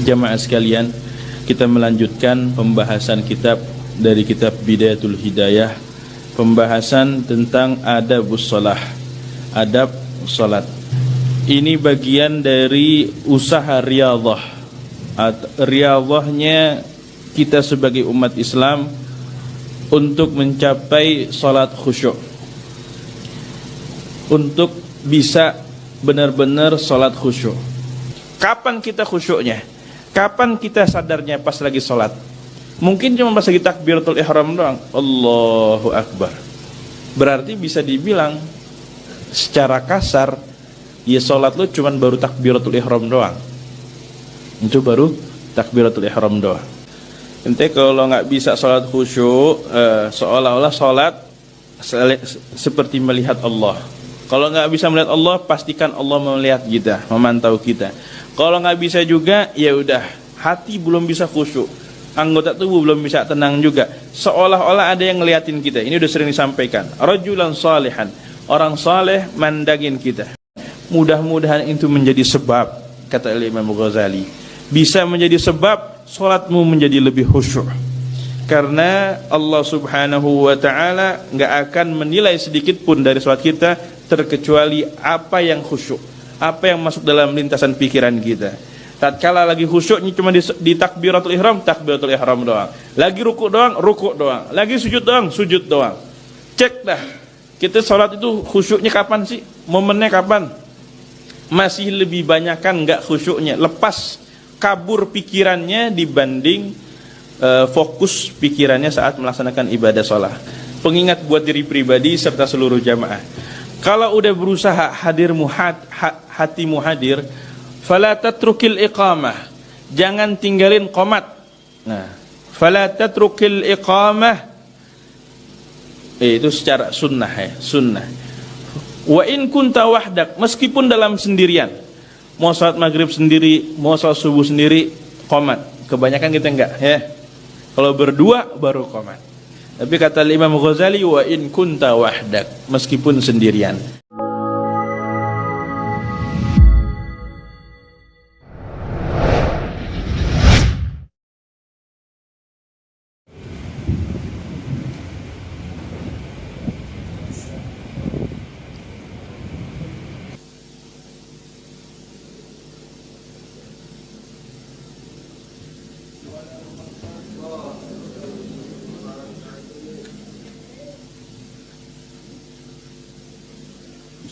Jamaah sekalian, kita melanjutkan pembahasan kitab dari kitab Bidayatul Hidayah, pembahasan tentang adabus shalah, adab salat. Ini bagian dari usaha riyadhah. Riyadhahnya kita sebagai umat Islam untuk mencapai salat khusyuk, untuk bisa benar-benar salat khusyuk. Kapan kita khusyuknya? Kapan kita sadarnya? Pas lagi salat. Mungkin cuma pas lagi takbiratul ihram doang, Allahu Akbar. Berarti bisa dibilang secara kasar, ya salat lu cuma baru takbiratul ihram doang. Itu baru takbiratul ihram doang. Ente kalau nggak bisa salat khusyuk, seolah-olah salat seperti melihat Allah. Kalau nggak bisa melihat Allah, pastikan Allah melihat kita, memantau kita. Kalau nggak bisa juga, ya udah, hati belum bisa khusyuk, anggota tubuh belum bisa tenang juga. Seolah-olah ada yang ngeliatin kita. Ini udah sering disampaikan. Rajulan salihan, orang saleh mandangin kita. Mudah-mudahan itu menjadi sebab, kata Imam Ghazali, bisa menjadi sebab salatmu menjadi lebih khusyuk. Karena Allah Subhanahu wa taala enggak akan menilai sedikit pun dari salat kita terkecuali apa yang khusyuk, apa yang masuk dalam lintasan pikiran kita. Tatkala lagi khusyuknya cuma di takbiratul ihram doang. Lagi rukuk doang. Lagi sujud doang. Cek dah, kita salat itu khusyuknya kapan sih? Momennya kapan? Masih lebih banyak kan enggak khusyuknya, lepas kabur pikirannya dibanding fokus pikirannya saat melaksanakan ibadah shalah. Pengingat buat diri pribadi serta seluruh jamaah, kalau udah berusaha hatimu hadir, fala tatrukil iqamah, jangan tinggalin qomat. Nah, fala tatrukil iqamah, itu secara sunnah ya, sunnah. Wa in kunta wahdak, meskipun dalam sendirian, mau salat maghrib sendiri, mau salat subuh sendiri, qomat. Kebanyakan kita enggak ya. Kalau berdua baru qomat. Tapi kata Imam Ghazali, wa in kunta wahdak, meskipun sendirian.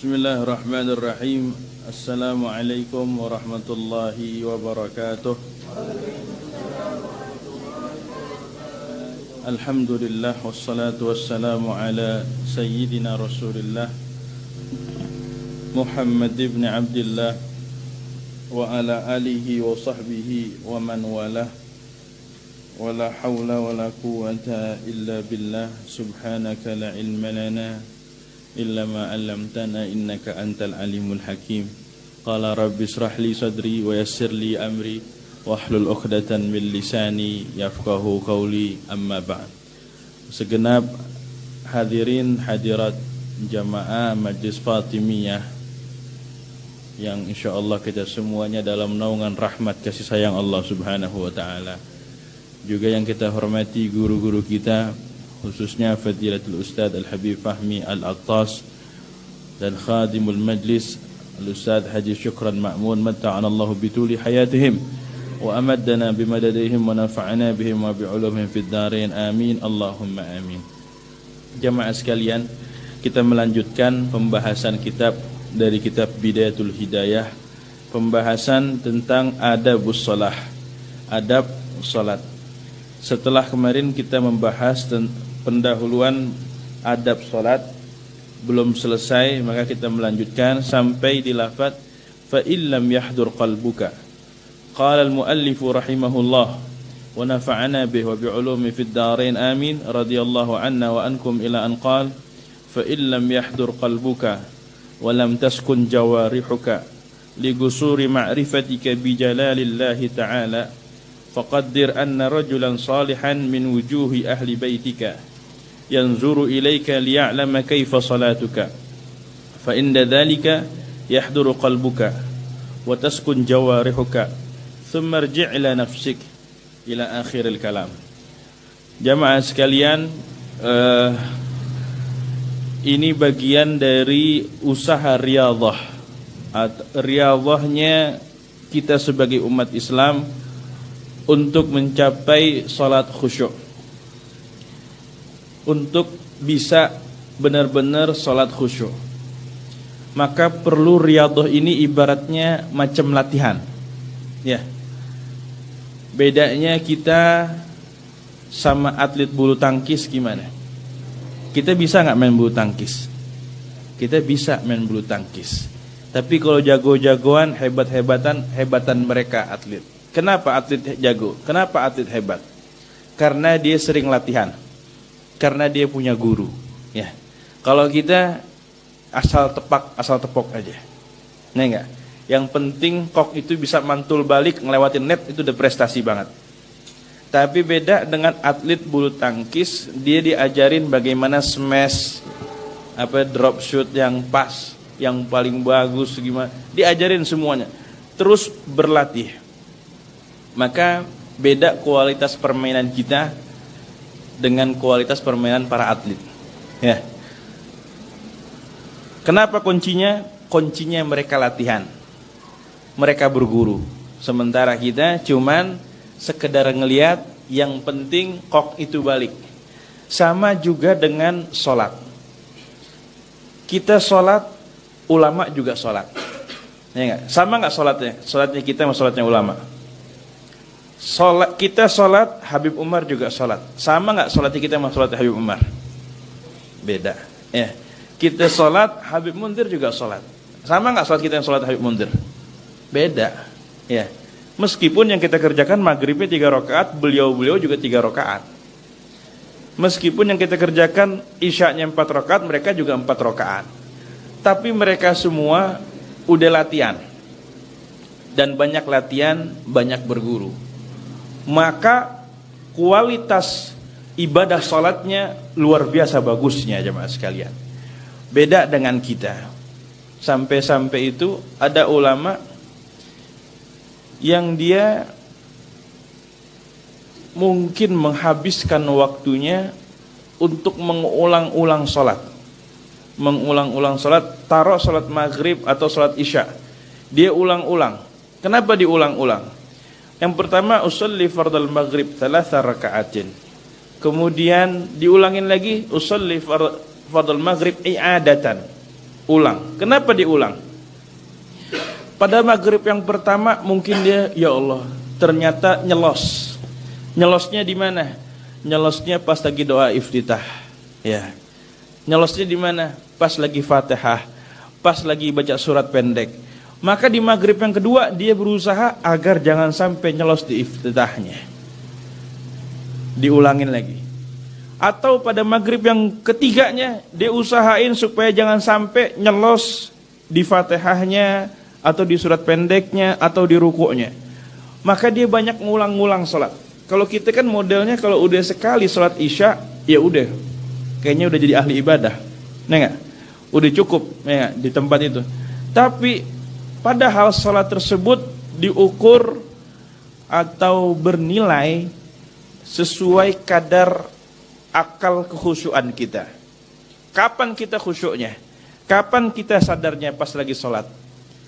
Bismillahirrahmanirrahim. Assalamualaikum warahmatullahi wabarakatuh. Alhamdulillah, wassalatu wassalamu ala sayyidina Rasulillah Muhammad ibn Abdillah wa ala alihi wa sahbihi wa man walah. Wala hawla wala quwwata illa billah. Subhanaka la ilma lana illa ma 'allamtana innaka antal alimul hakim. Qala rabbi israh li sadri wa yassir li amri wahlul 'uqdatan min lisani yafqahu qawli, amma ba'd. Segenap hadirin hadirat jamaah Majlis Fatimiyah yang insyaallah kita semuanya dalam naungan rahmat kasih sayang Allah Subhanahu wa taala. Juga yang kita hormati guru-guru kita, khususnya Fadilatul Ustadz Al-Habib Fahmi Al-Attas dan Khadimul Majlis Al-Ustadz Haji Syukran Ma'mun, matta'ana Allahu bituli hayatihim wa amaddana bimadadihim wa nafa'ana bihim wa bi'ulumhim fid darain, amin Allahumma amin. Jamaah sekalian, kita melanjutkan pembahasan kitab dari kitab Bidayatul Hidayah, pembahasan tentang adabus shalah, adab salat. Setelah kemarin kita membahas pendahuluan adab salat, belum selesai, maka kita melanjutkan sampai di lafaz fa illam yahdur qalbuka. Qala al-muallif rahimahullah wa nafa'ana bihi wa bi'ulumi fid darain, amin radhiyallahu anna wa ankum, ila an qala fa illam yahdur qalbuka wa lam taskun jawarihuka li gusuri ma'rifatika bi jalalillahi ta'ala faqaddir anna rajulan salihan min wujuhi ahli baitika yanzuru ilayka liya'lama kaifa salatuka fa inda dhalika yahduru qalbuka wa taskun jawarihuka thumma rji' ila nafsik ila akhiril kalam. Jamaah sekalian, ini bagian dari usaha riyadhah. Riyadhahnya kita sebagai umat Islam untuk mencapai salat khusyuk, untuk bisa benar-benar salat khusyuk. Maka perlu riyadhah ini ibaratnya macam latihan. Ya. Bedanya kita sama atlet bulu tangkis gimana? Kita bisa nggak main bulu tangkis? Kita bisa main bulu tangkis. Tapi kalau jago-jagoan, hebatan mereka atlet. Kenapa atlet jago? Kenapa atlet hebat? Karena dia sering latihan. Karena dia punya guru. Ya. Kalau kita asal tepok aja. Nah enggak? Yang penting kok itu bisa mantul balik ngelewatin net, itu udah prestasi banget. Tapi beda dengan atlet bulu tangkis, dia diajarin bagaimana smash, drop shoot yang pas, yang paling bagus gimana. Diajarin semuanya. Terus berlatih. Maka beda kualitas permainan kita dengan kualitas permainan para atlet. Ya. Kenapa kuncinya? Kuncinya mereka latihan. Mereka berguru. Sementara kita cuman sekedar ngelihat, yang penting kok itu balik. Sama juga dengan sholat. Kita sholat, ulama juga sholat. Ya enggak? Sama nggak sholatnya? Sholatnya kita sama sholatnya ulama. Kita sholat, Habib Umar juga sholat. Sama nggak sholatnya kita sama sholatnya Habib Umar? Beda. Ya. Kita sholat, Habib Munzir juga sholat. Sama nggak sholat kita yang sholat Habib Munzir? Beda. Ya. Meskipun yang kita kerjakan maghribnya 3 rakaat, beliau juga 3 rakaat. Meskipun yang kita kerjakan isya'nya 4 rakaat, mereka juga 4 rakaat. Tapi mereka semua udah latihan. Dan banyak latihan, banyak berguru. Maka kualitas ibadah sholatnya luar biasa bagusnya, jemaah sekalian. Beda dengan kita. Sampai-sampai itu ada ulama yang dia mungkin menghabiskan waktunya untuk mengulang-ulang sholat. Mengulang-ulang sholat, taruh sholat maghrib atau sholat isya. Dia ulang-ulang. Kenapa diulang-ulang? Yang pertama, usolli fardal maghrib 3 raka'atin. Kemudian diulangin lagi, usolli fardal maghrib i'adatan. Ulang. Kenapa diulang? Pada maghrib yang pertama mungkin dia, ya Allah, ternyata nyelos. Nyelosnya di mana? Nyelosnya pas lagi doa iftitah. Ya. Nyelosnya di mana? Pas lagi Fatihah, pas lagi baca surat pendek. Maka di maghrib yang kedua dia berusaha agar jangan sampai nyelos di iftitahnya. Diulangin lagi. Atau pada maghrib yang ketiganya dia usahain supaya jangan sampai nyelos di Fatihahnya atau di surat pendeknya atau di rukuknya. Maka dia banyak ngulang-ngulang sholat. Kalau kita kan modelnya kalau udah sekali sholat isya, ya udah, kayaknya udah jadi ahli ibadah. Nah enggak? Udah cukup ya, di tempat itu. Tapi padahal sholat tersebut diukur atau bernilai sesuai kadar akal kekhusyuan kita. Kapan kita khusyuknya? Kapan kita sadarnya pas lagi sholat?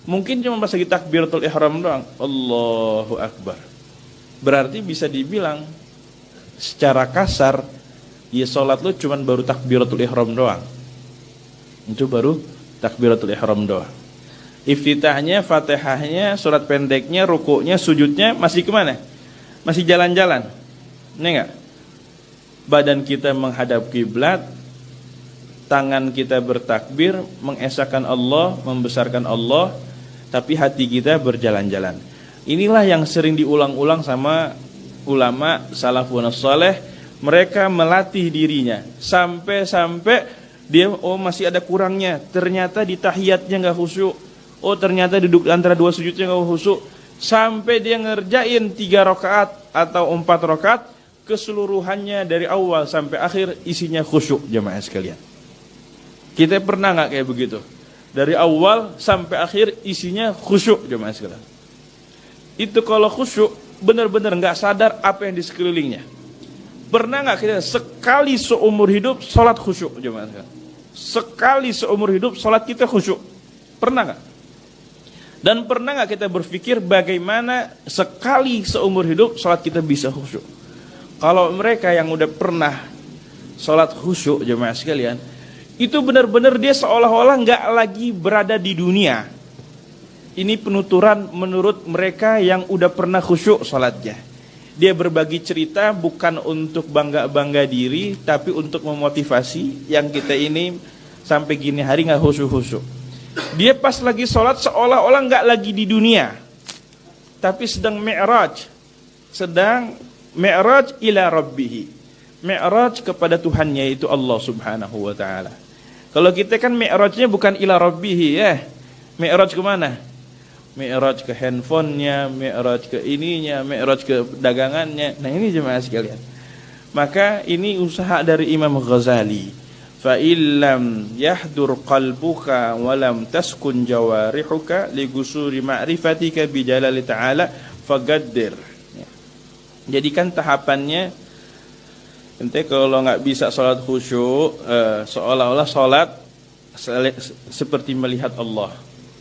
Mungkin cuma pas lagi takbiratul ihram doang. Allahu Akbar. Berarti bisa dibilang secara kasar, ya sholat lu cuma baru takbiratul ihram doang. Itu baru takbiratul ihram doang. Iftitahnya, Fatihahnya, surat pendeknya, rukuknya, sujudnya masih kemana? Masih jalan-jalan. Ini enggak? Badan kita menghadap kiblat, tangan kita bertakbir, mengesahkan Allah, membesarkan Allah, tapi hati kita berjalan-jalan. Inilah yang sering diulang-ulang sama ulama salafun saleh. Mereka melatih dirinya sampai dia masih ada kurangnya. Ternyata di tahiyatnya nggak khusyuk. Ternyata duduk antara 2 sujudnya nggak khusyuk. Sampai dia ngerjain 3 rakaat atau 4 rakaat, keseluruhannya dari awal sampai akhir isinya khusyuk, jemaah sekalian. Kita pernah nggak kayak begitu? Dari awal sampai akhir isinya khusyuk, jemaah sekalian. itu kalau khusyuk benar-benar nggak sadar apa yang di sekelilingnya. Pernah nggak kita sekali seumur hidup sholat khusyuk? Jemaah sekalian, sekali seumur hidup sholat kita khusyuk, pernah nggak? Dan pernah nggak kita berpikir bagaimana sekali seumur hidup sholat kita bisa khusyuk? Kalau mereka yang udah pernah sholat khusyuk, jemaah sekalian, itu benar-benar dia seolah-olah nggak lagi berada di dunia. Ini penuturan menurut mereka yang udah pernah khusyuk sholatnya. Dia berbagi cerita bukan untuk bangga-bangga diri, tapi untuk memotivasi yang kita ini sampai gini hari nggak khusyuk-khusyuk. Dia pas lagi sholat seolah-olah nggak lagi di dunia, tapi sedang mi'raj, ila rabbihi, mi'raj kepada Tuhannya, itu Allah subhanahu wa ta'ala. Kalau kita kan mi'rajnya bukan ila rabbihi ya, mi'raj kemana? Mi'raj ke handphonenya, mi'raj ke ininya, mi'raj ke dagangannya. Nah ini jemaah sekalian, maka ini usaha dari Imam Ghazali. Fa illam yahdur qalbuka wa lam taskun jawarihuka li gusuri ma'rifatika bi jalali ta'ala fagaddir. Jadikan tahapannya, ente kalau nggak bisa sholat khusyuk, seolah-olah sholat seperti melihat Allah.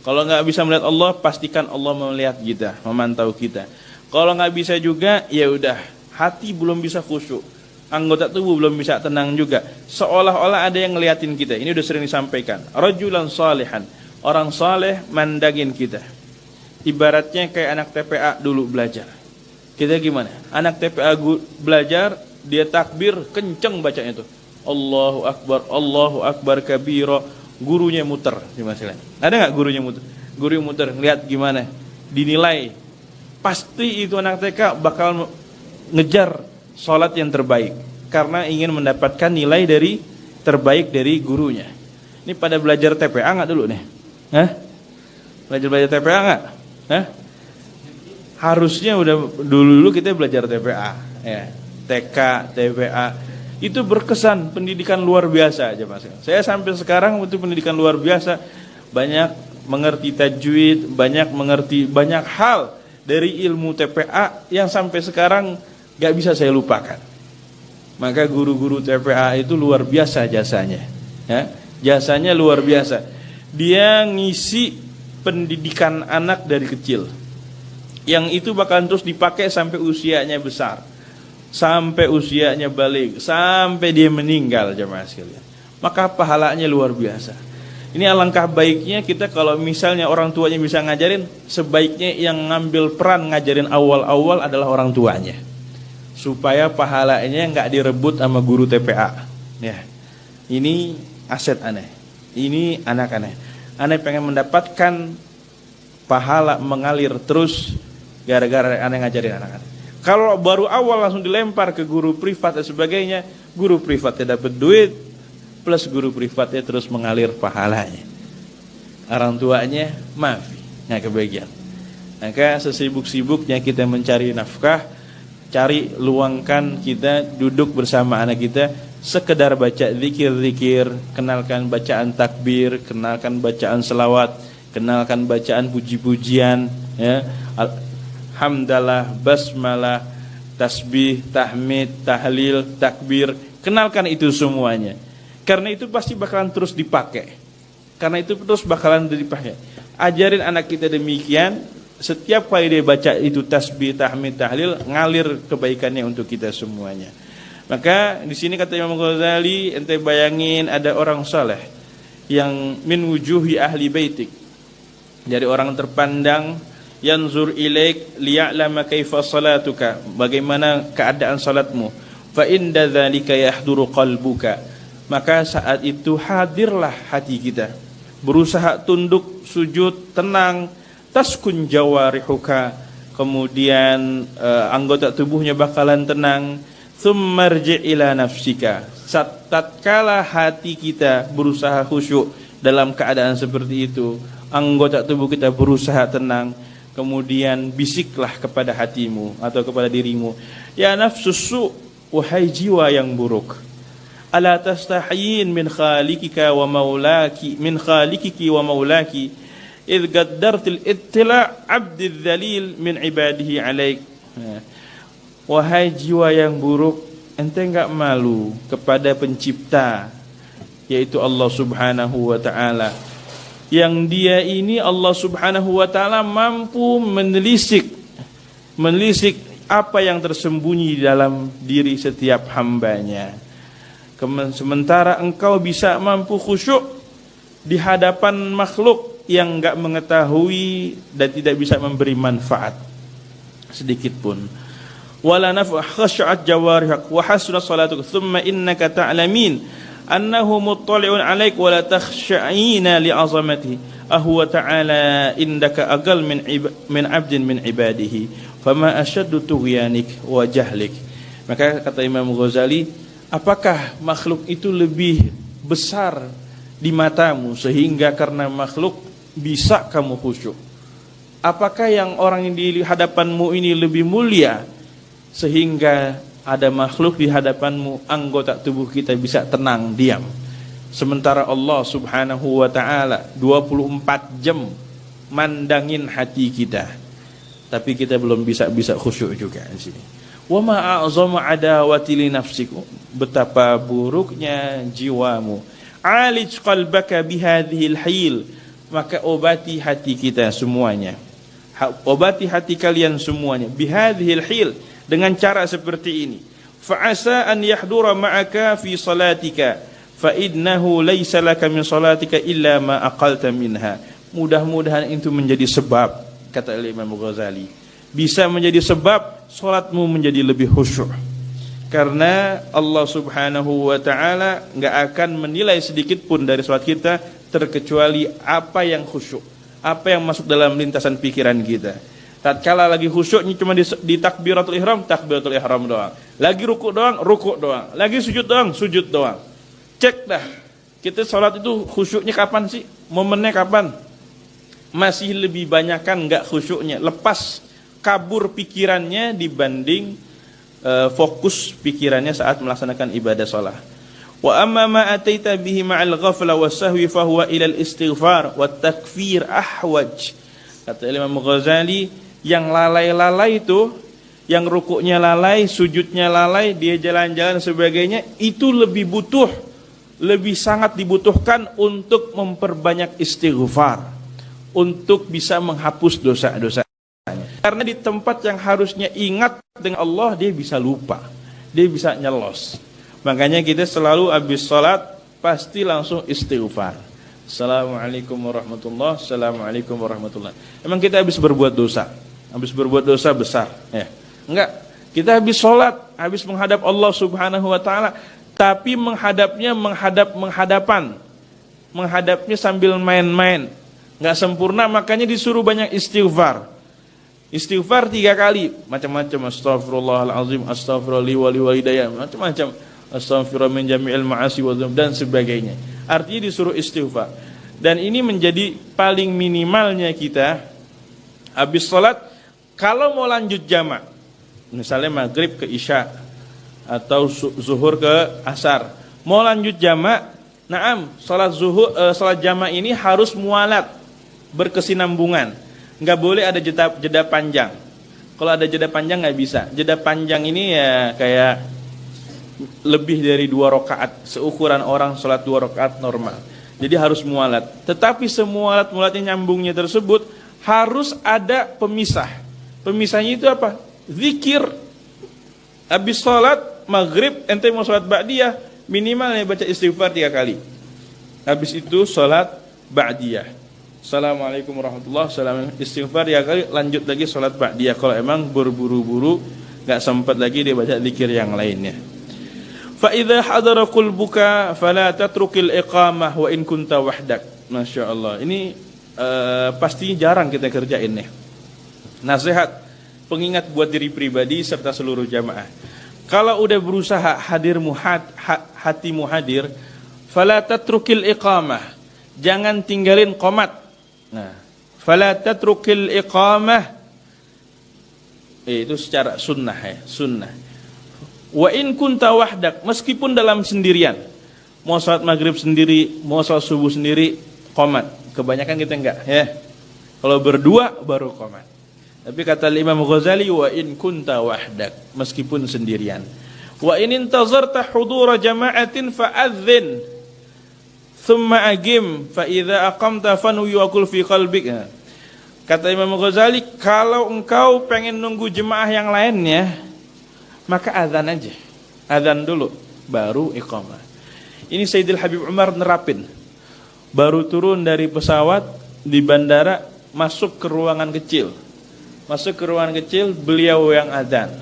Kalau nggak bisa melihat Allah, pastikan Allah melihat kita, memantau kita. Kalau nggak bisa juga, ya udah, hati belum bisa khusyuk, anggota tubuh belum bisa tenang juga, seolah-olah ada yang ngeliatin kita. Ini udah sering disampaikan. Rajulan salihan, orang saleh mandangin kita. Ibaratnya kayak anak TPA dulu belajar. Kita gimana? Anak TPA belajar, dia takbir kenceng bacanya tuh, Allahu Akbar kabira. Gurunya muter, ada nggak gurunya muter? Guru muter, lihat gimana? Dinilai, pasti itu anak TK bakal ngejar sholat yang terbaik, karena ingin mendapatkan nilai dari terbaik dari gurunya. Ini pada belajar TPA nggak dulu nih? Belajar TPA nggak? Harusnya udah dulu kita belajar TPA, ya. TK, TPA. Itu berkesan, pendidikan luar biasa aja Mas. Saya sampai sekarang itu pendidikan luar biasa, banyak mengerti tajwid, banyak mengerti banyak hal dari ilmu TPA yang sampai sekarang gak bisa saya lupakan. Maka guru-guru TPA itu luar biasa jasanya, ya, jasanya luar biasa. Dia ngisi pendidikan anak dari kecil, yang itu bakalan terus dipakai sampai usianya besar, sampai usianya balik, sampai dia meninggal jemaah sekalian. Maka pahalanya luar biasa. Ini alangkah baiknya kita kalau misalnya orang tuanya bisa ngajarin, sebaiknya yang ngambil peran ngajarin awal-awal adalah orang tuanya, supaya pahalanya nggak direbut sama guru TPA. Ya, ini aset aneh, ini anak aneh. Aneh pengen mendapatkan pahala mengalir terus gara-gara aneh ngajarin anak-anak. Kalau baru awal langsung dilempar ke guru privat dan sebagainya, guru privatnya dapat duit, plus guru privatnya terus mengalir pahalanya. Orang tuanya maafi, nggak kebagian. Maka sesibuk-sibuknya kita mencari nafkah, cari luangkan kita duduk bersama anak kita, sekedar baca zikir-zikir, kenalkan bacaan takbir, kenalkan bacaan selawat, kenalkan bacaan puji-pujian, ya. Hamdalah, basmalah, tasbih, tahmid, tahlil, takbir. Kenalkan itu semuanya, karena itu pasti bakalan terus dipakai. Karena itu terus bakalan dipakai. Ajarin anak kita demikian, setiap kali dia baca itu tasbih, tahmid, tahlil, ngalir kebaikannya untuk kita semuanya. Maka di sini kata Imam Ghazali, ente bayangin ada orang saleh yang min wujuhi ahli baitik, dari orang terpandang, yanzur ilaik liya'lama kaifa salatuka, bagaimana keadaan salatmu, fa inda dzalika yahduru qalbuka, maka saat itu hadirlah hati kita, berusaha tunduk, sujud, tenang, taskun jawarihuka, kemudian anggota tubuhnya bakalan tenang, tsummarji' ila nafsika, tatkala hati kita berusaha khusyuk dalam keadaan seperti itu, anggota tubuh kita berusaha tenang, kemudian bisiklah kepada hatimu atau kepada dirimu, ya nafsus su', wahai jiwa yang buruk, ala tastahyin min khalikika wa maulaki, min khalikiki wa maulaki, idh gaddartil ittila' abdil dhalil min ibadihi alaik. Wahai jiwa yang buruk, ente enggak malu kepada pencipta, yaitu Allah Subhanahu wa taala, yang dia ini Allah Subhanahu wa taala mampu menelisik apa yang tersembunyi di dalam diri setiap hambanya. Sementara engkau bisa mampu khusyuk di hadapan makhluk yang enggak mengetahui dan tidak bisa memberi manfaat sedikit pun. Wala naf'a khashyat jawarihak wa hasuna salatuk thumma innaka ta'lamin annahu muttali'un 'alaik wa la takhsha'ina li'azamatihi ahwa ta'ala indaka aqal min 'abdin min ibadihi fama ashaddu tughyanik wa jahlik. Maka kata Imam Ghazali, apakah makhluk itu lebih besar di matamu sehingga karena makhluk bisa kamu khusyuk? Apakah yang orang yang di hadapanmu ini lebih mulia sehingga ada makhluk di hadapanmu, anggota tubuh kita bisa tenang, diam. Sementara Allah Subhanahu wa taala 24 jam mandangin hati kita. Tapi kita belum bisa khusyuk juga di sini. Wa ma a'zamu adawati li nafsiku, betapa buruknya jiwamu. Alij qalbaka bihadhil hil, maka obati hati kita semuanya. Obati hati kalian semuanya bihadhil hil, dengan cara seperti ini. Fa'asa an yahdura ma'aka fi salatika fa innahu laysa laka min salatika illa ma aqalta minha. Mudah-mudahan itu menjadi sebab, kata Imam Ghazali, bisa menjadi sebab salatmu menjadi lebih khusyuk. Karena Allah Subhanahu wa taala enggak akan menilai sedikit pun dari salat kita terkecuali apa yang khusyuk, apa yang masuk dalam lintasan pikiran kita. Tatkala lagi khusyuknya cuma di takbiratul ihram doang. Lagi rukuk doang. Lagi sujud doang. Cek dah, kita sholat itu khusyuknya kapan sih? Momennya kapan? Masih lebih banyak kan enggak khusyuknya. Lepas kabur pikirannya dibanding fokus pikirannya saat melaksanakan ibadah sholat. Wa amma ma ataita bihi ma'al ghafla was-sahwi fa huwa ila al-istighfar wat takfir ahwaj. Kata Imam Ghazali, yang lalai-lalai itu, yang rukuknya lalai, sujudnya lalai, dia jalan-jalan sebagainya, itu lebih sangat dibutuhkan untuk memperbanyak istighfar, untuk bisa menghapus dosa-dosanya. Karena di tempat yang harusnya ingat dengan Allah, dia bisa lupa, dia bisa nyelos. Makanya kita selalu habis sholat pasti langsung istighfar. Assalamualaikum warahmatullahi wabarakatuh. Assalamualaikum warahmatullahi wabarakatuh. Emang kita habis berbuat dosa? Habis berbuat dosa besar, ya? Enggak. Kita habis sholat, habis menghadap Allah Subhanahu wa taala, tapi menghadapnya menghadapnya sambil main-main, enggak sempurna, makanya disuruh banyak istighfar. Istighfar 3 kali, macam-macam, astagfirullahalazim, astagfirullah wa liwalidayya, macam-macam, astagfirullah min jami'il ma'asi wa dzunub, dan sebagainya. Artinya disuruh istighfar. Dan ini menjadi paling minimalnya kita habis sholat. Kalau mau lanjut jamak, misalnya maghrib ke isya atau zuhur ke asar, mau lanjut jamak, sholat jamak ini harus mualat, berkesinambungan, nggak boleh ada jeda panjang. Kalau ada jeda panjang nggak bisa. Jeda panjang ini ya kayak lebih dari 2 rakaat, seukuran orang sholat 2 rakaat normal. Jadi harus mualat. Tetapi semualat-mualatnya nyambungnya tersebut harus ada pemisah. Pemisahnya itu apa? Zikir. Habis sholat maghrib, ente mau sholat ba'diyah, minimalnya baca istighfar 3 kali. Habis itu sholat ba'diyah, assalamualaikum warahmatullahi wabarakatuh, istighfar 3 kali, lanjut lagi sholat ba'diyah. Kalau emang berburu-buru gak sempat lagi dia baca zikir yang lainnya. Fa idza hadara qalbuka fala tatrukil iqamah wa in kunta wahdak. Masya Allah. Ini pasti jarang kita kerjain nih. Nasihat, pengingat buat diri pribadi serta seluruh jamaah. Kalau udah berusaha hatimu hadir, fala tatrukil iqamah, jangan tinggalin qomat. Nah, fala tatrukil iqamah, itu secara sunnah ya, sunnah. Wa in kunta wahdak, meskipun dalam sendirian, mau salat maghrib sendiri, mau salat subuh sendiri, qomat. Kebanyakan kita enggak ya. Kalau berdua baru qomat. Tapi kata Imam Ghazali, wa in kunta wahdak, meskipun sendirian. Wa in intazarta hudura jama'atin fa'adzin thumma agim fa idza aqamta fanwi wa qul fi qalbika. Kata Imam Ghazali, kalau engkau pengen nunggu jemaah yang lainnya, maka azan aja. Azan dulu baru iqamah. Ini Sayyidil Habib Umar nerapin. Baru turun dari pesawat di bandara, masuk ke ruangan kecil. Masuk ke ruangan kecil, beliau yang azan.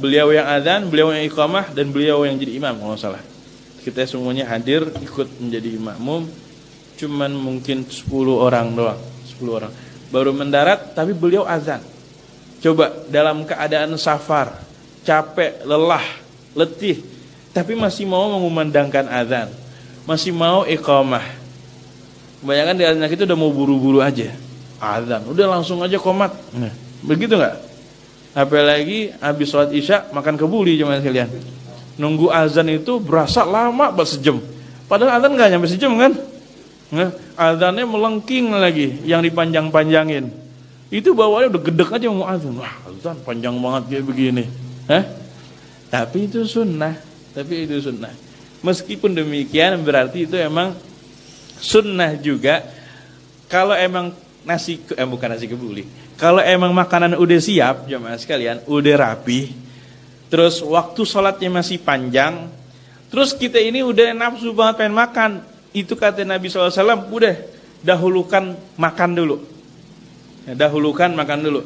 Beliau yang azan, beliau yang iqamah, dan beliau yang jadi imam kalau salah. Kita semuanya hadir ikut menjadi makmum, cuman mungkin 10 orang doang, 10 orang. Baru mendarat tapi beliau azan. Coba dalam keadaan safar, capek, lelah, letih, tapi masih mau mengumandangkan azan, masih mau iqamah. Kebanyakan di anak itu udah mau buru-buru aja. Azan, udah langsung aja qomat. Nah, begitu nggak? Apalagi habis sholat isya makan kebuli jemaah sekalian. Nunggu azan itu berasa lama banget, sejam. Padahal azan nggak nyampe sejam kan? Nah, azannya melengking lagi, yang dipanjang-panjangin. Itu bawaannya udah gedek aja mau azan. Wah, azan panjang banget kayak begini. Tapi itu sunnah. Meskipun demikian berarti itu emang sunnah juga. Kalau emang bukan nasi kebuli. Kalau emang makanan udah siap, jemaah sekalian, udah rapi, terus waktu sholatnya masih panjang, terus kita ini udah nafsu banget pengen makan, itu kata Nabi SAW, udah dahulukan makan dulu. Dahulukan makan dulu.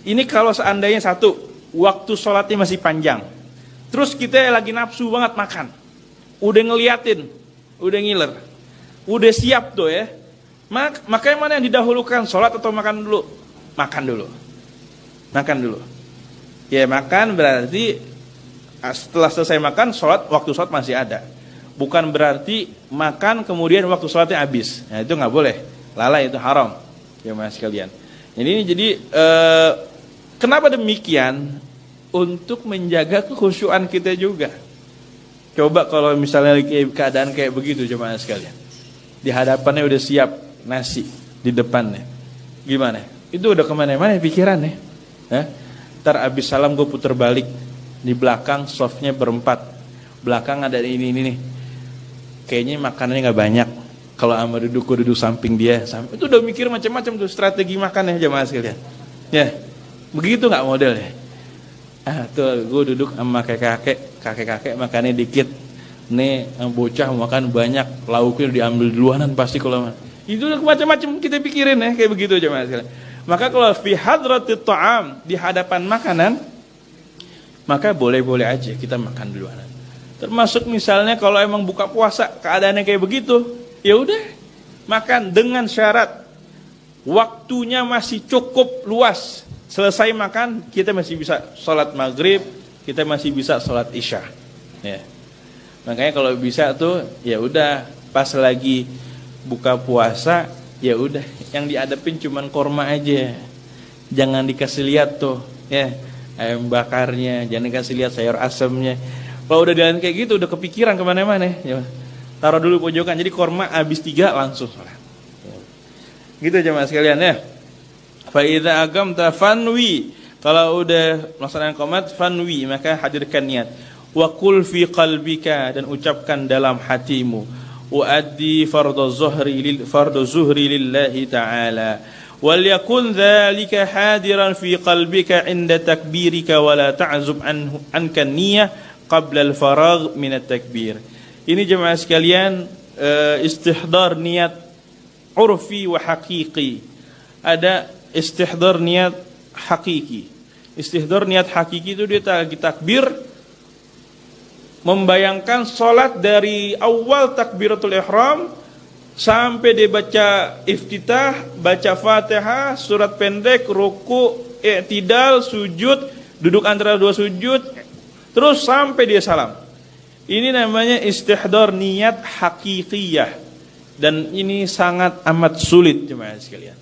Ini kalau seandainya satu, waktu sholatnya masih panjang, terus kita lagi nafsu banget makan, udah ngeliatin, udah ngiler, udah siap tuh ya. Makanya mana yang didahulukan, sholat atau makan dulu? Makan dulu. Ya makan berarti setelah selesai makan, waktu sholat masih ada. Bukan berarti makan kemudian waktu sholatnya habis. Nah itu nggak boleh, lalai, itu haram. Ya mas sekalian. Jadi kenapa demikian? Untuk menjaga kekhusyuan kita juga. Coba kalau misalnya keadaan kayak begitu jemaah sekalian, di hadapannya udah siap nasi di depannya, gimana? Itu udah kemana-mana pikirannya. Ntar abis salam gue puter balik, di belakang softnya berempat, belakang ada ini nih, kayaknya makanannya nggak banyak. Kalau ama duduk samping dia, itu udah mikir macam-macam tuh strategi makannya jemaah sekalian. Ya, begitu nggak modelnya? Tuh gue duduk sama kakek makannya dikit, nih bocah makan banyak, lauknya diambil duluanan pasti kalau itu udah macam-macam kita pikirin ya, kayak begitu aja mas. Maka kalau fi hadratit ta'am, di hadapan makanan, maka boleh-boleh aja kita makan duluan. Termasuk misalnya kalau emang buka puasa keadaannya kayak begitu, ya udah makan dengan syarat waktunya masih cukup luas. Selesai makan kita masih bisa sholat maghrib, kita masih bisa sholat isya. Ya. Makanya kalau bisa tuh ya udah pas lagi buka puasa, ya udah yang dihadapin cuman korma aja, jangan dikasih lihat tuh ya ayam bakarnya, jangan dikasih lihat sayur asemnya. Kalau udah jalan kayak gitu udah kepikiran kemana-mana ya, taruh dulu pojokan, jadi korma habis 3 langsung sholat gitu aja mas sekalian ya. Fa idza aqamta fanwi, kalau udah melaksanakan qomat fanwi, maka hadirkan niat. Wa qul fi qalbika, dan ucapkan dalam hatimu, وأدي فرض الظهر لله تعالى وليكن ذلك حاضرا في قلبك عند تكبيرك ولا تعزب عنك النية قبل الفراغ من التكبير. Ini jemaah sekalian istihdar niat urfi wa haqiqi. Ada istihdar niat hakiki. Istihdar niat hakiki itu dia lagi takbir, membayangkan sholat dari awal takbiratul ihram sampai dia baca iftitah, baca fatihah, surat pendek, ruku, i'tidal, sujud, duduk antara 2 sujud, terus sampai dia salam. Ini namanya istihdar niat hakikiyah, dan ini sangat amat sulit jemaah sekalian.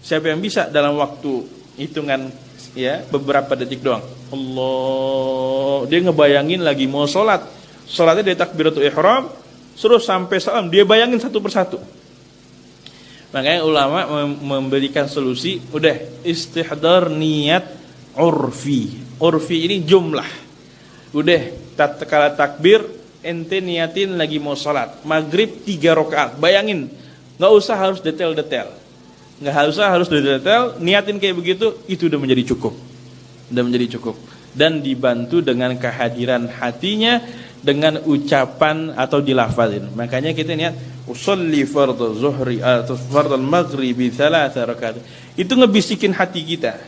Siapa yang bisa dalam waktu hitungan ya beberapa detik doang, Allah, dia ngebayangin lagi mau sholatnya dari takbiratul ihram terus sampai salam, dia bayangin satu persatu. Makanya ulama memberikan solusi, udah istihdar niat urfi. Urfi ini jumlah. Udah tatkala takbir ente niatin lagi mau salat. Maghrib 3 rakaat. Bayangin, enggak usah harus detail-detail. Enggak usah harus detail, niatin kayak begitu itu udah menjadi cukup. Udah menjadi cukup. Dan dibantu dengan kehadiran hatinya, dengan ucapan atau dilafazin. Makanya kita niat usolli fardhu zuhri atau fardhu maghribi 3 rakaat. Itu ngebisikin hati kita.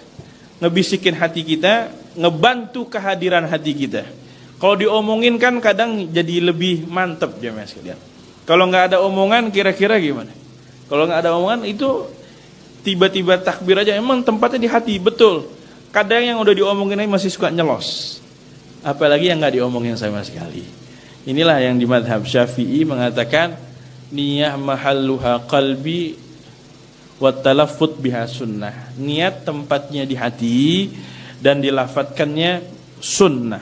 Ngebisikin hati kita, ngebantu kehadiran hati kita. Kalau diomongin kan kadang jadi lebih mantep jemaah sekalian. Kalau nggak ada omongan kira-kira gimana? Kalau nggak ada omongan itu tiba-tiba takbir aja, emang tempatnya di hati, betul. Kadang yang udah diomongin aja masih suka nyelos. Apalagi yang nggak diomongin sama sekali. Inilah yang di madhab Syafi'i mengatakan niyah mahalluha qalbi wa talaffut biha sunnah. Niat tempatnya di hati dan dilafatkannya sunnah.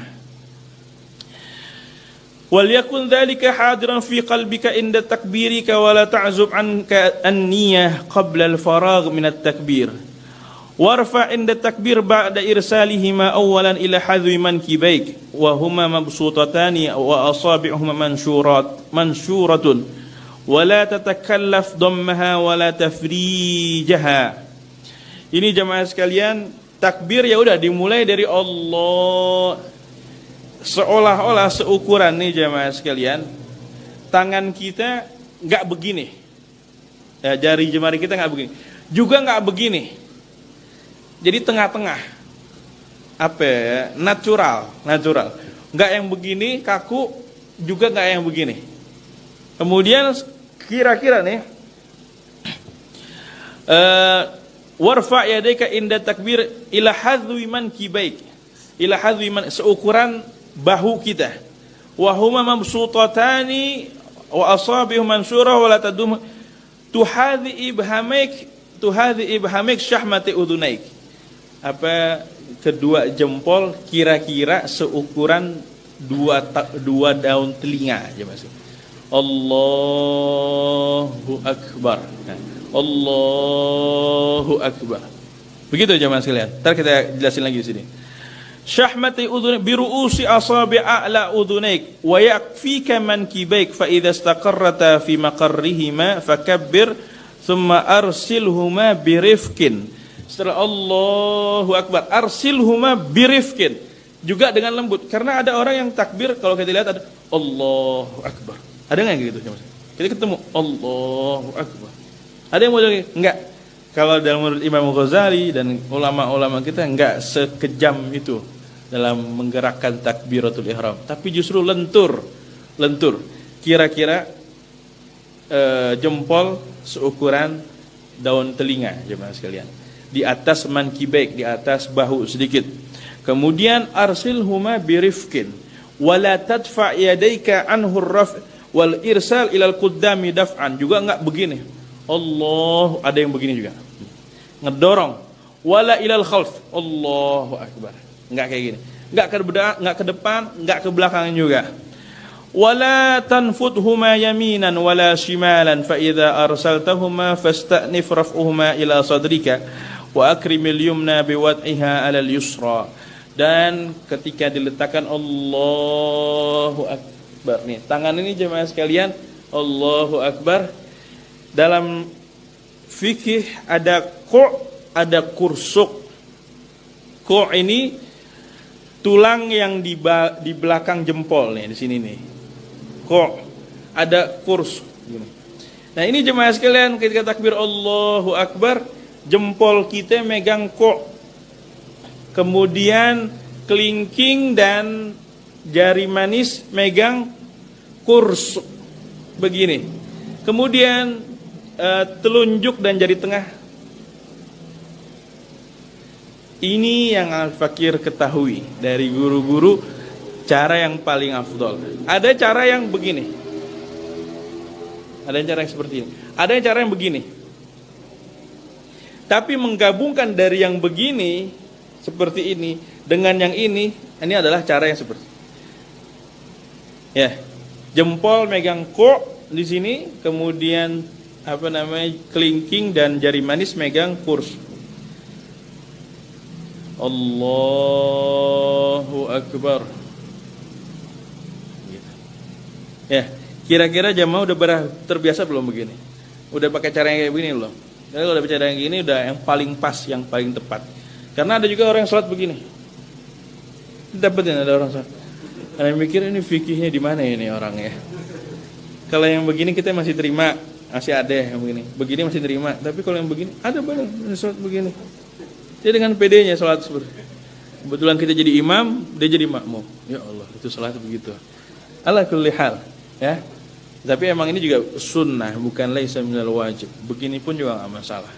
Wal yakun dzalika hadiran fi qalbika inda takbirika wa la ta'zub anka an-niyah qabla al-faragh min at-takbir. Warfa inda takbir ba'da irsalihima awalan ila hadwi mankibaik wa huma mabsutatani wa asabi'uhuma manshuratun wa la tatakallaf dhammaha wa la tafrijaha. Ini jemaah sekalian, takbir ya udah dimulai dari Allah, seolah-olah seukuran nih jemaah sekalian, tangan kita enggak begini. Ya, jari jemari kita enggak begini. Juga enggak begini. Jadi tengah-tengah, apa ya, natural, nggak yang begini kaku, juga nggak yang begini. Kemudian kira-kira nih, warfa yadayka inda takbir ila hadwi mankibaik, ila hadwi man, seukuran bahu kita. Wa huma mabsutatani wa asabihu mansyurah wa la tadum tuhadhi ibhamaik syahmati udunaik. Apa, kedua jempol kira-kira seukuran dua daun telinga aja masuk. Allahu Akbar. Allahu Akbar. Begitu jemaah sekalian. Ntar kita jelasin lagi di sini. Syahmati udhunaik biru'usi asabi' a'la udhunaik wa yakfika mankibaik fa idza istaqarrata fi maqarrihima fakabbir thumma arsilhuma birifqin. Setelah Allahu Akbar, arsilhuma birifqin, juga dengan lembut. Karena ada orang yang takbir kalau kita lihat ada Allahu Akbar. Ada enggak gitu? Kita ketemu Allahu Akbar. Ada yang mau lagi? Enggak. Kalau dalam menurut Imam Ghazali dan ulama-ulama kita enggak sekejam itu dalam menggerakkan takbiratul ihram, tapi justru lentur. Kira-kira jempol seukuran daun telinga jemaah sekalian. Di atas mankibaik, di atas bahu sedikit. Kemudian arsilhuma birifqin wala tadfa yadayka anhu raf wal irsal ilal quddami daf'an, juga enggak begini. Allah, ada yang begini juga. Ngedorong. Wala ilal khalf. Allahu Akbar. Enggak kayak gini. Enggak ke depan, enggak ke belakang juga. Wala tanfudhuma yaminan wala shimalan fa idza arsaltahuma fastanif raf'uhuma ila sadrika wa akrimil yumna biwad'iha 'alal yusra. Dan ketika diletakkan Allahu Akbar nih, tangan ini jemaah sekalian, Allahu Akbar. Dalam fikih ada ku', ada kursuk. Ku' ini tulang yang di belakang jempol nih, di sini nih. Ku', ada kurs. Nah ini jemaah sekalian, ketika takbir Allahu Akbar, jempol kita megang ku', kemudian kelingking dan jari manis megang kurs begini, kemudian telunjuk dan jari tengah. Ini yang Al-Fakir ketahui dari guru-guru, cara yang paling afdol. Ada cara yang begini, ada cara yang seperti ini, ada cara yang begini. Tapi menggabungkan dari yang begini seperti ini dengan yang ini adalah cara yang seperti ya, jempol megang ku' di sini, kemudian kelingking dan jari manis megang kurs. Allahu Akbar. Gitu. Ya, kira-kira jamaah udah terbiasa belum begini? Udah pakai cara yang kayak begini belum? Kalau udah cara yang gini udah yang paling pas, yang paling tepat. Karena ada juga orang yang sholat begini. Dapetin ada orang sholat. Ada yang mikir ini fikihnya di mana ini orang ya? Kalau yang begini kita masih terima, masih ada yang begini. Begini masih terima, tapi kalau yang begini ada banyak yang sholat begini. Dia dengan PD-nya sholat seperti. Kebetulan kita jadi imam, dia jadi makmum. Ya Allah, itu sholat begitu. Ala kulli hal, ya. Tapi emang ini juga sunnah, bukan laisa minal wajib. Begini pun juga enggak masalah.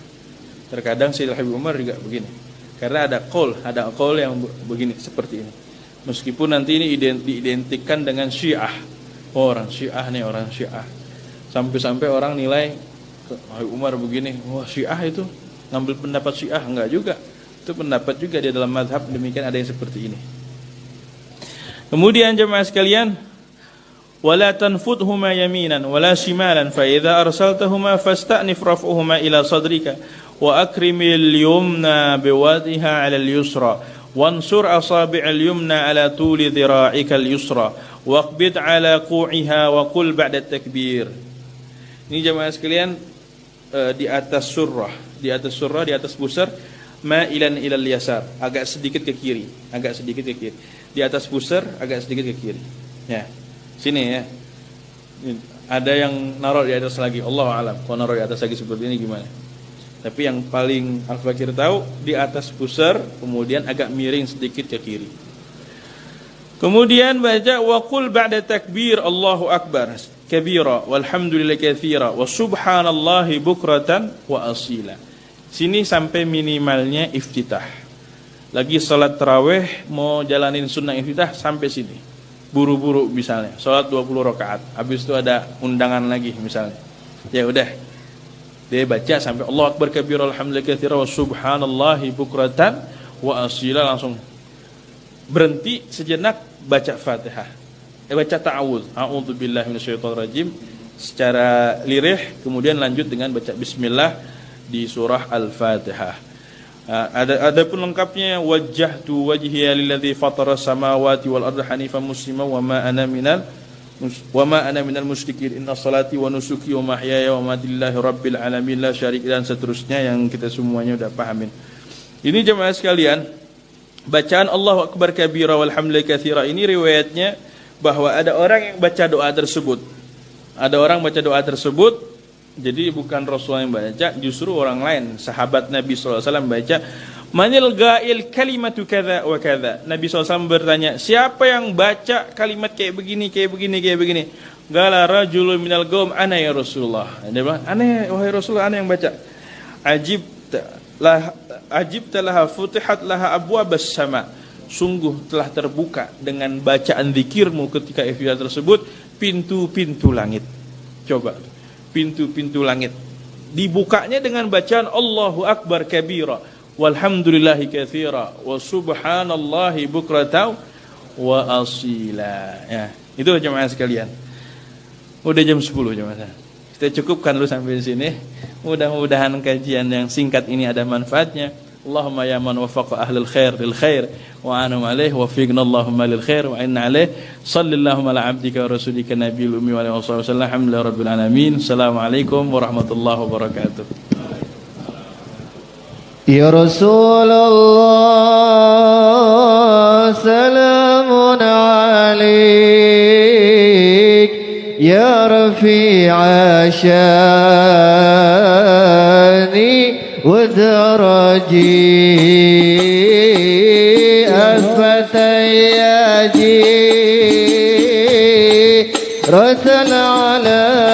Terkadang Sayyidina Habib Umar juga begini. Karena ada qaul yang begini seperti ini. Meskipun nanti ini diidentikan dengan Syiah. Oh, orang Syiah nih, orang Syiah. Sampai-sampai orang nilai Habib Umar begini, wah Syiah itu ngambil pendapat Syiah, enggak juga. Itu pendapat juga di dalam mazhab, demikian ada yang seperti ini. Kemudian jemaah sekalian, wala tanfudhuma yaminan wala shimalan fa idza arsaltahuma fasta'nif raf'uhuma ila sadrika wa akrimil yumna biwadiha 'ala al-yusra wansur asabi'al yumna 'ala tuli dhira'ika al-yusra waqbid 'ala qu'iha wa qul ba'da takbir. Ini jemaah sekalian, di atas surah, di atas pusar, ma'ilan ilal yasar, agak sedikit ke kiri, Di atas pusar agak sedikit ke kiri. Ya. Sini ya. Ada yang naruh di atas lagi, Allah alam. Kalau naruh di atas lagi seperti ini gimana? Tapi yang paling Al-Fakir tahu, di atas pusar kemudian agak miring sedikit ke kiri. Kemudian baca wa qul ba'da takbir Allahu akbar kabira walhamdulillahi katsira wa subhanallahi bukratan wa asila. Sini sampai minimalnya iftitah. Lagi salat tarawih mau jalanin sunnah iftitah sampai sini. Buru-buru misalnya, salat 20 rakaat. Habis itu ada undangan lagi misalnya. Ya udah. Dia baca sampai Allahu akbar kabira walhamdulillahi katsira wa subhanallahi bukratan wa asila, langsung berhenti sejenak baca Fatihah. Baca ta'awudz. A'udzubillahi minasyaitonirrajim secara lirih, kemudian lanjut dengan baca bismillah di surah Al-Fatihah. Ada pun lengkapnya, wajjahtu wajhiya lilladzi fatara samawati wal arda hanifan musliman wa ma ana minal musyrikin inna salati wa nusuki wa mahyaya wa mamati lillahi rabbil alamin la syarika, dan seterusnya yang kita semuanya udah pahamin. Ini jemaah sekalian, bacaan Allahu akbar kabira walhamdulillahi katsira ini riwayatnya bahwa ada orang yang baca doa tersebut. Ada orang baca doa tersebut, jadi bukan Rasulullah yang baca, justru orang lain, sahabat Nabi SAW baca, manil ga'il kalimatu kadza wa kadza. Nabi SAW bertanya, siapa yang baca kalimat kayak begini, kayak begini, kayak begini? Gala rajulun minal qaum ana ya Rasulullah. Dia bilang, ana wahai Rasulullah, ana yang baca. Ajib telah futihat laha abwabas sama. Sungguh telah terbuka dengan bacaan zikirmu ketika iftitah tersebut pintu-pintu langit. Coba, pintu-pintu langit dibukanya dengan bacaan Allahu akbar kabira walhamdulillahi katsira wa subhanallahi bukratan wa asila. Ya, itu jemaah sekalian. Udah jam 10 jemaah. Kita cukupkan dulu sampai di sini. Mudah-mudahan kajian yang singkat ini ada manfaatnya. Allahumma ya man wafaqa ahlul khair lil khair wa anhum alaihi wa fiqna Allahumma lil khair wa inna alaihi sallallahu ala abdika wa rasulika nabiyil ummi wa alihi wasallam. Alhamdulillahi rabbil alamin. Assalamualaikum warahmatullahi wabarakatuh. Ya Rasulullah salamun alaik ya rafi'a syani ودرجي أفتياجي رث العالمين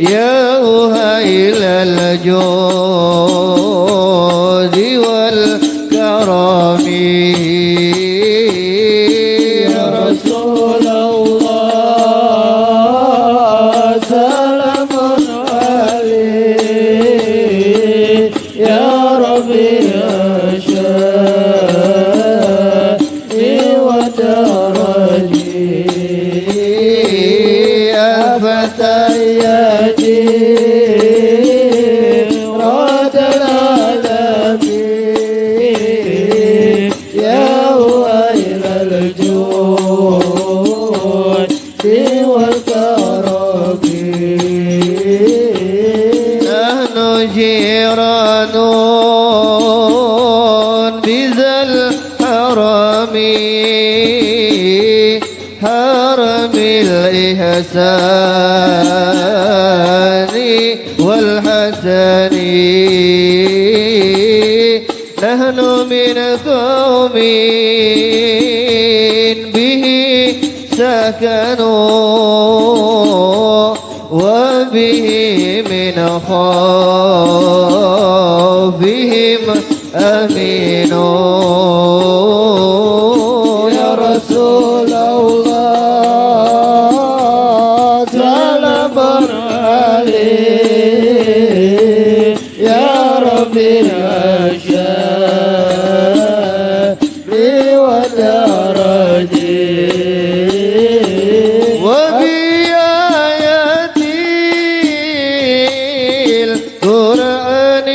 يا أهيل الجود والكرم يا رسول الله سلام فتى بالإحسان والحسن نحن من قوم به سكنوا وبه من خوفهم آمنوا يا رسول الله سلام عليك يا ربي أشافي ودرجي وبآياتي القرآن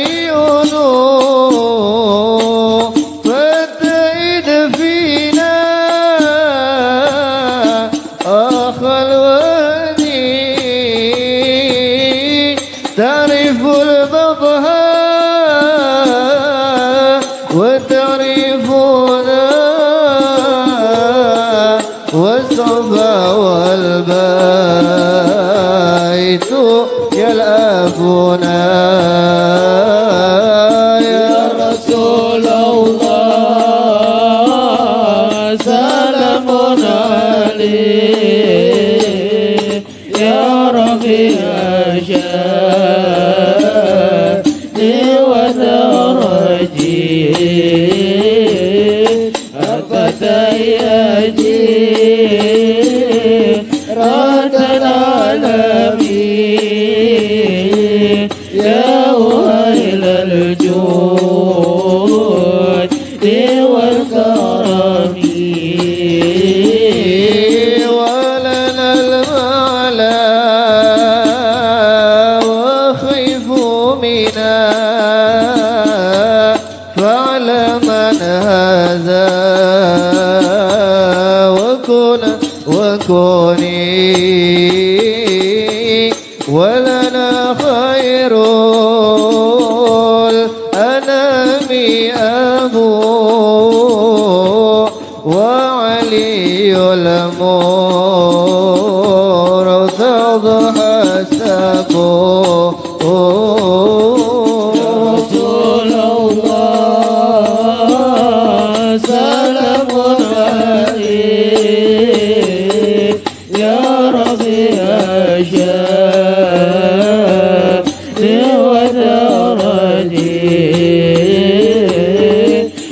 ينور فتعد فينا أخ الوادي تعرف البضها وتعرفنا والصفا والبيت يلأفنا يا رسول الله سلام عليك يا ربي أشافي ودرجي أفتياجي رد العالمين يا ويل الجود والكرم ولنا المعلى وخيف منا فاعلم من هذا وكوني ولنا خير الأنام أبو وعلي المرتضى حسبه يا رسول الله سلام عليك يا ربي أشافي ودرجي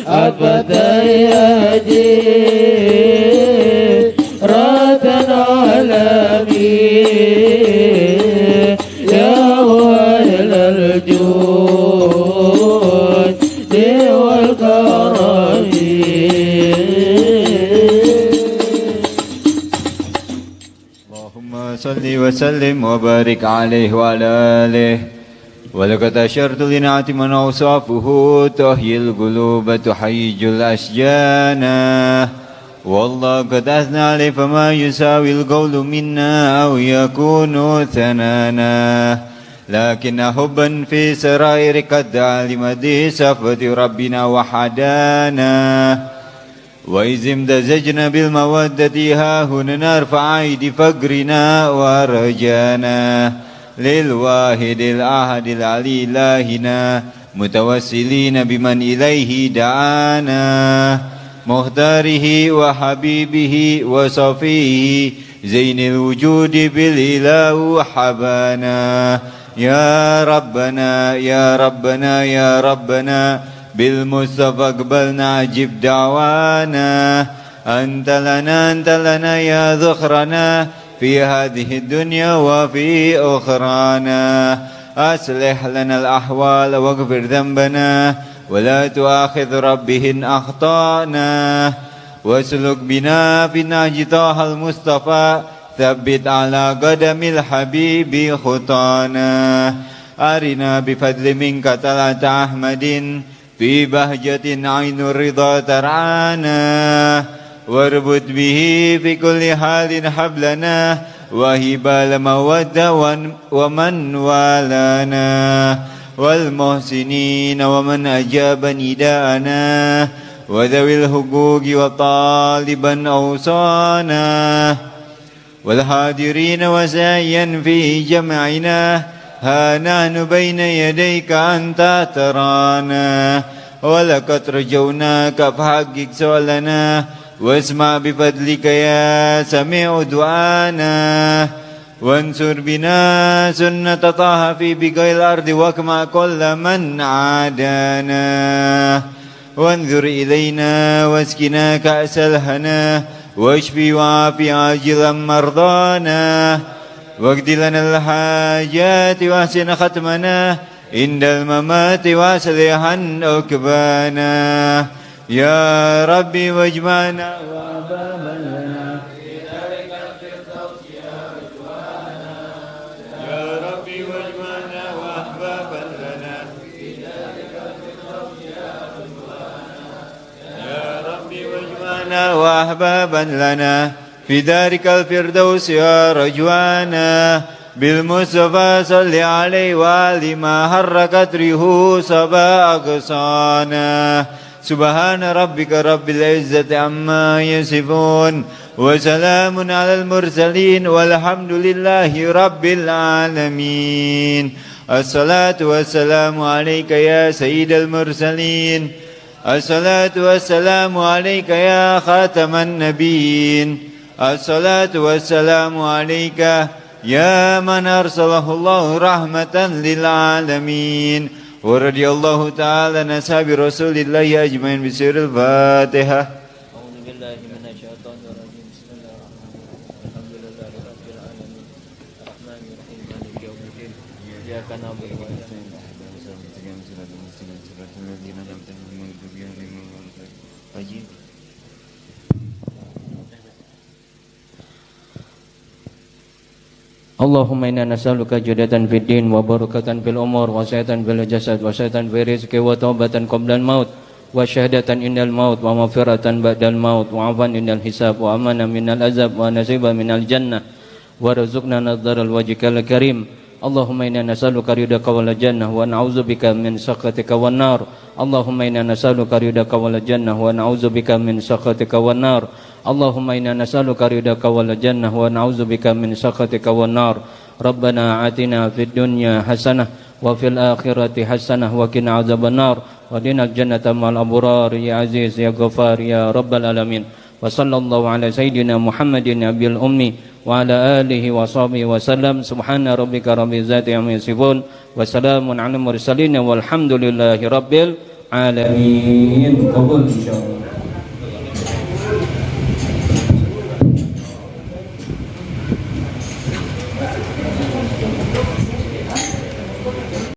أفتياجي ردا عالمين يا ويل الجود والكرم اللهم صل وسلم وبارك عليه وعلى آله ولقد أشرت لنعت من أوصافه تحيي القلوب تحيج الأشجان والله قد أثنى عليه فما يساوي القول منا أو يكون ثنانا لكن حبا في سرائر قد دعا لمدي صفوة ربنا وحدانا وإذ امتزجنا بالمودة ها هنا نرفع أيدي فقرنا ورجانا للواحد الأحد العلي إلهنا متوسلين بمن إليه دعانا مختاره وحبيبه وصفيه زين الوجود بالإله حبانا يا ربنا يا ربنا يا ربنا بالمصطفى اقبلنا عجب دعوانا أنت لنا يا ذخرنا في هذه الدنيا وفي أخرانا أصلح لنا الأحوال واغفر ذنبنا ولا تؤاخذ ربه إن أخطأنا واسلك بنا في نهج طه المصطفى ثبت على قدم الحبيب خطانا أرنا بفضل منك طلعة أحمد في بهجة عين الرضا ترعانا واربط به في كل حال حبلنا وهبال مودة ومن والانا والمحسنين ومن أجاب نداءنا وذوي الحقوق وطالبا أوصانا والحاضرين وسعيا في جمعنا ها نحن بين يديك أنت ترانا ولقد رجوناك فحقق سؤالنا واسمع بفضلك يا سميع دعانا وانصر بنا سنة طه في بقاع الأرض واكمع كل من عادانا وانظر إلينا واسقنا كأس الهنا واشفي وعافي عاجلا مرضانا واقض لنا الحاجات واحسن ختمنا عند الممات واصلحا عقبانا يا ربي واجمعنا وأبابا لنا في دارك الفردوس يا رضوانا يا ربي واجمعنا وأحبابا لنا في دارك الفردوس يا رضوانا يا ربي واجمعنا وأحبابا لنا في دارك الفردوس يا رجوانا بالمصطفى صل عليه وآله ما حركت ريحه صبا أغصانا سبحان ربك رب العزة عما يصفون وسلام على المرسلين والحمد لله رب العالمين الصلاة والسلام عليك يا سيد المرسلين الصلاة والسلام عليك يا خاتم النبيين الصلاة والسلام عليك يا من أرسله الله رحمة للعالمين ورضي الله تعالى عن أصحاب رسول الله أجمعين بسر الفاتحة. أعوذ بالله من الشيطان الرجيم. بسم الله الرحمن الرحيم. الحمد لله رب العالمين الرحمن الرحيم مالك يوم الدين إياك نعبد وإياك نستعين. اللهم إنا نسألك جودة في الدين وبركة في الأمور وسعة في الجسد وسعة في الرزق وتوبة قبل الموت وشهادة عند الموت ومغفرة بعد الموت وعفوا عند الحساب وأمانا من العذاب ونصيبا من الجنة وارزقنا نظر وجهك الكريم. اللهم إنا نسألك رضاك والجنة ونعوذ بك من سخطك والنار. اللهم إنا نسألك رضاك والجنة ونعوذ بك من سخطك والنار. اللهم إنا نسألك رضاك والجنة ونعوذ بك من سخطك والنار. ربنا آتنا في الدنيا حسنة وفي الآخرة حسنة وقنا عذاب النار وقنا الجنة مع الأبرار يا عزيز يا غفار يا رب العالمين. وصلى الله على سيدنا محمد النبي الأمي وعلى آله وصحبه وسلم. سبحان ربك رب العزة عما يصفون وسلام على المرسلين والحمد لله رب العالمين. قبول إن شاء الله.